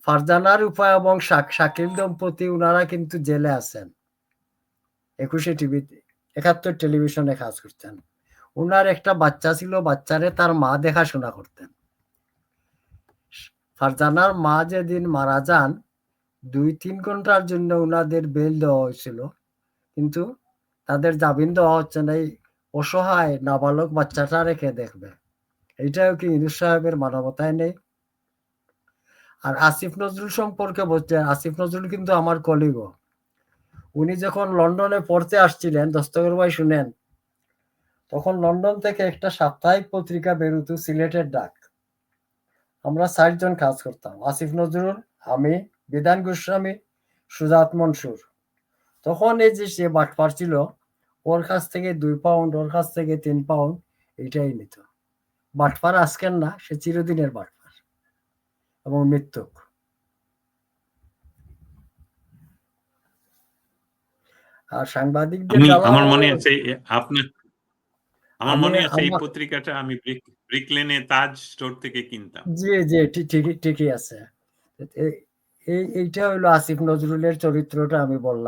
ফারজানা রূপা এবং শাকিল দম্পতি উনারা কিন্তু জেলে আছেন। ২১ টিভিতে ৭১ টেলিভিশনে কাজ করতেন। উনার একটা বাচ্চা ছিল, বাচ্চারে তার মা দেখাশোনা করতেন। ফারজানার মা যেদিন মারা যান ২-৩ ঘন্টার জন্য উনাদের বেল দেওয়া হয়েছিল, কিন্তু তাদের জামিন দেওয়া হচ্ছে না। এই অসহায় নাবালক বাচ্চাটা রেখে দেখবে, এইটাও কি ইউনূস সাহেবের মানবতায় নেই? আর আসিফ নজরুল সম্পর্কে বলছে, আসিফ নজরুল কিন্তু আমার কলিগও। উনি যখন লন্ডনে পড়তে আসছিলেন, দস্তগীর ভাই শুনেন, তখন লন্ডন থেকে একটা সাপ্তাহিক পত্রিকা বেরোতো, সিলেটের ডাক। আমরা ৬০ জন কাজ করতাম, আসিফ নজরুল, আমি, বিধান গোস্বামী, সুজাত মনসুর। তখন এই যে সে বাটপার ছিল, ওর কাছ থেকে ২ পাউন্ড, ওর কাছ থেকে ৩ পাউন্ড, এইটাই নিত। বাটপার আজকের না, সে চিরদিনের বাটপার এবং মৃত্যুক। আর সাংবাদিকদের আমার মনে আছে আপনার আমার মনে আছে এই পত্রিকাটা আমি ব্রিক লেনে তাজ স্টোর থেকে কিনতাম। জি জি, ঠিকই আছে। এইটা হলো আসিফ নজরুলের চরিত্রটা আমি বললাম।